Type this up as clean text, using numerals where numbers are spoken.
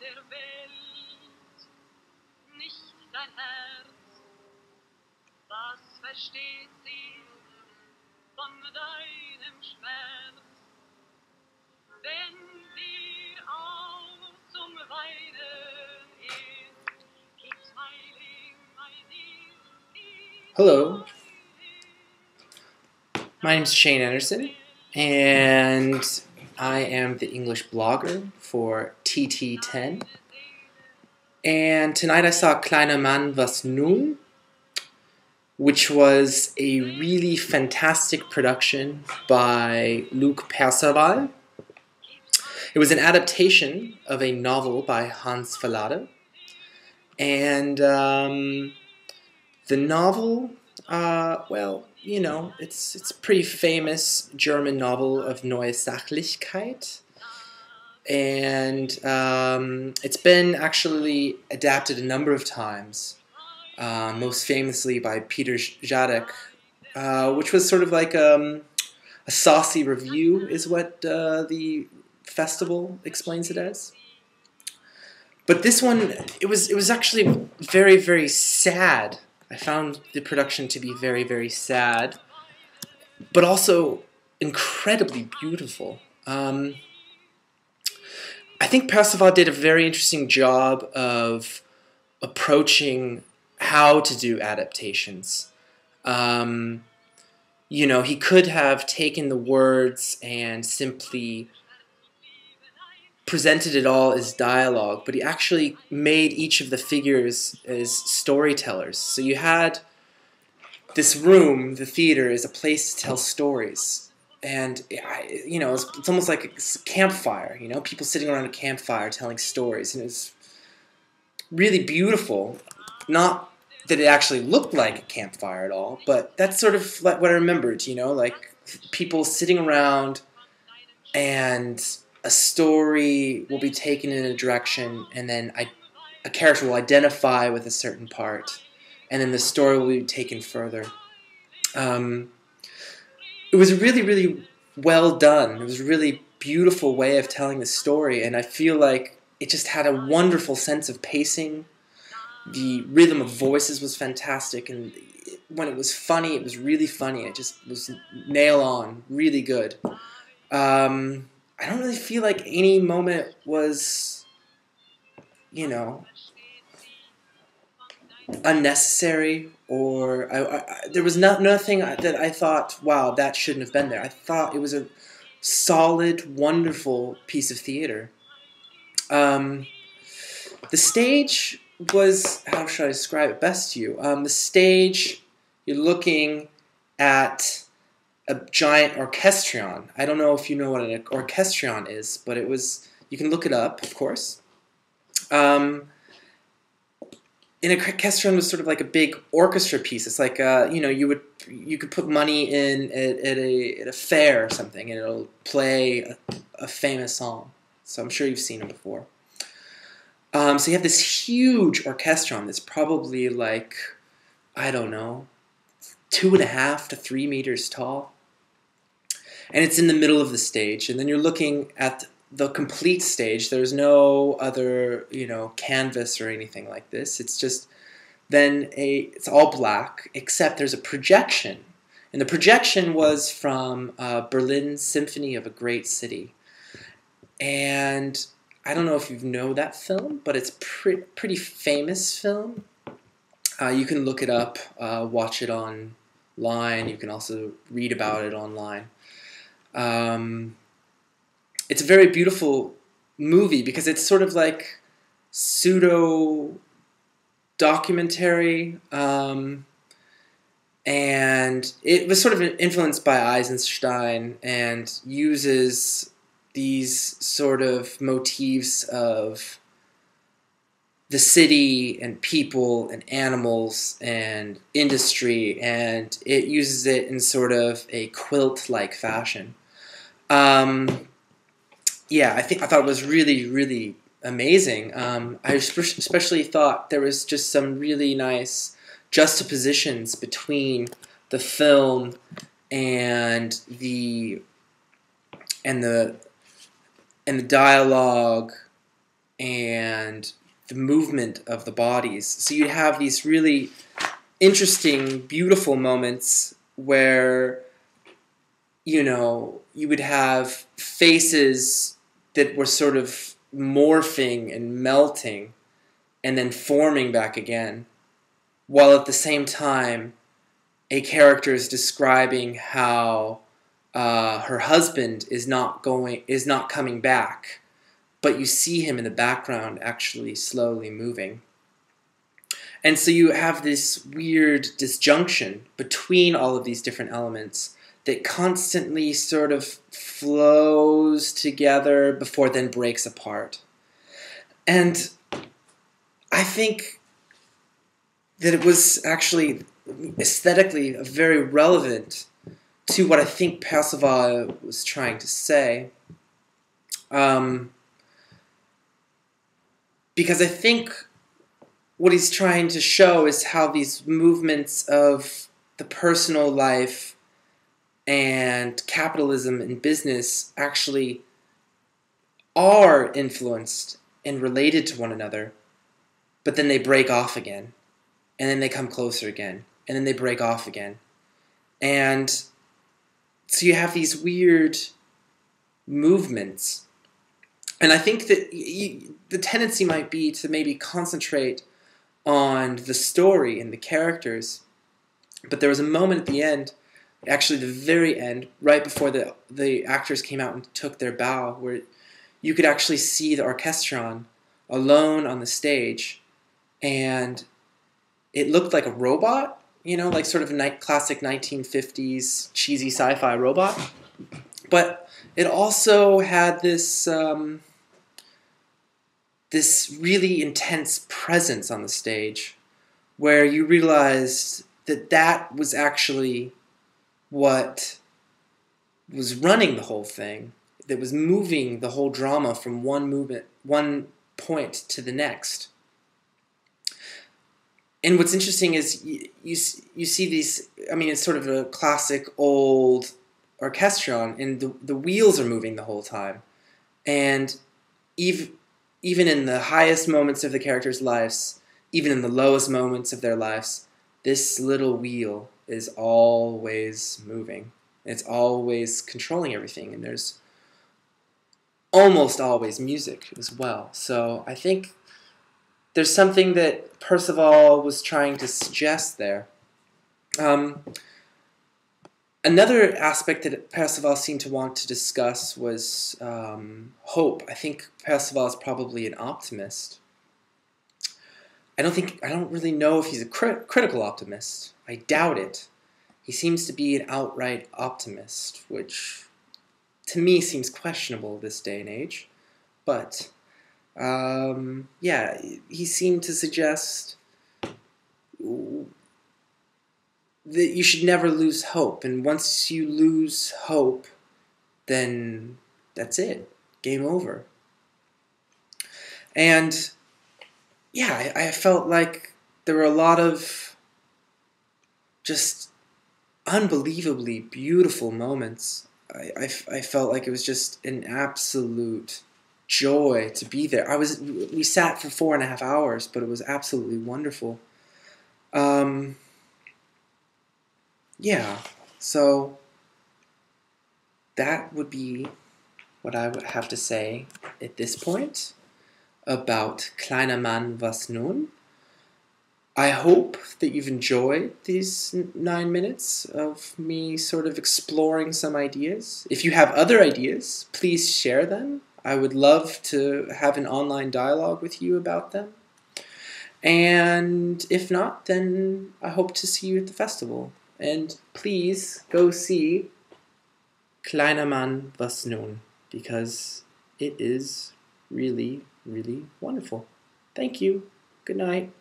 der Welt nicht dein Herz, was versteht sie von deinem Schmerz, wenn sie auch zum Weinen ist, keep smiling, my dear, keep Hello, my name is Shane Anderson, and I am the English blogger for TT10. And tonight I saw Kleinermann, was nun, which was a really fantastic production by Luc Perceval. It was an adaptation of a novel by Hans Verlade, and the novel, well, you know, it's a pretty famous German novel of Neue Sachlichkeit, and it's been actually adapted a number of times, most famously by Peter Jadek, which was sort of like a saucy review, is what the festival explains it as. But this one, it was actually very, very sad. I found the production to be very, very sad, but also incredibly beautiful. I think Perceval did a very interesting job of approaching how to do adaptations. You know, he could have taken the words and simply presented it all as dialogue, but he actually made each of the figures as storytellers. So you had this room, the theater, is a place to tell stories. And, you know, it's almost like a campfire, you know, people sitting around a campfire telling stories. And it's really beautiful. Not that it actually looked like a campfire at all, but that's sort of like what I remembered, you know, like people sitting around and a story will be taken in a direction, and then a character will identify with a certain part, and then the story will be taken further. It was really, really well done. It was a really beautiful way of telling the story, and I feel like it just had a wonderful sense of pacing. The rhythm of voices was fantastic, and when it was funny, it was really funny. It just was nail on, really good. I don't really feel like any moment was, you know, unnecessary, or there was nothing that I thought, wow, that shouldn't have been there. I thought it was a solid, wonderful piece of theater. The stage was, how should I describe it best to you? The stage, you're looking at a giant orchestrion. I don't know if you know what an orchestrion is, but it was, you can look it up, of course. An orchestrion was sort of like a big orchestra piece. It's like, you know, you could put money in at a fair or something, and it'll play a famous song. So I'm sure you've seen it before. So you have this huge orchestrion that's probably like, I don't know, 2.5 to 3 meters tall. And it's in the middle of the stage, and then you're looking at the complete stage. There's no other, you know, canvas or anything like this. It's just it's all black, except there's a projection. And the projection was from Berlin Symphony of a Great City. And I don't know if you know that film, but it's pretty famous film. You can look it up, watch it online. You can also read about it online. It's a very beautiful movie because it's sort of like pseudo-documentary, and it was sort of influenced by Eisenstein and uses these sort of motifs of the city and people and animals and industry, and it uses it in sort of a quilt-like fashion. Yeah, I thought it was really, really amazing. I especially thought there was just some really nice juxtapositions between the film and the dialogue and the movement of the bodies. So you'd have these really interesting, beautiful moments where, you know, you would have faces that were sort of morphing and melting and then forming back again, while at the same time a character is describing how her husband is not coming back, but you see him in the background actually slowly moving. And so you have this weird disjunction between all of these different elements that constantly sort of flows together before then breaks apart. And I think that it was actually aesthetically very relevant to what I think Perceval was trying to say. Because I think what he's trying to show is how these movements of the personal life and capitalism and business actually are influenced and related to one another, but then they break off again, and then they come closer again, and then they break off again. And so you have these weird movements. And I think that the tendency might be to maybe concentrate on the story and the characters. But there was a moment at the end, actually the very end, right before the actors came out and took their bow, where you could actually see the orchestron alone on the stage, and it looked like a robot, you know, like sort of a classic 1950s cheesy sci-fi robot. But it also had this this really intense presence on the stage, where you realized that that was actually what was running the whole thing, that was moving the whole drama from one point to the next. And what's interesting is you see these, I mean, it's sort of a classic old orchestron, and the wheels are moving the whole time. And even in the highest moments of the characters' lives, even in the lowest moments of their lives, this little wheel is always moving. It's always controlling everything, and there's almost always music as well. So I think there's something that Perceval was trying to suggest there. Another aspect that Perceval seemed to want to discuss was hope. I think Perceval is probably an optimist. I don't really know if he's a critical optimist. I doubt it. He seems to be an outright optimist, which to me seems questionable this day and age. But yeah, he seemed to suggest that you should never lose hope, and once you lose hope, then that's it. Game over. And yeah, I felt like there were a lot of just unbelievably beautiful moments. I felt like it was just an absolute joy to be there. We sat for 4.5 hours, but it was absolutely wonderful. Yeah, so that would be what I would have to say at this point about Kleinermann, was nun? I hope that you've enjoyed these 9 minutes of me sort of exploring some ideas. If you have other ideas, please share them. I would love to have an online dialogue with you about them. And if not, then I hope to see you at the festival. And please go see Kleinermann, was nun? Because it is really, really wonderful. Thank you. Good night.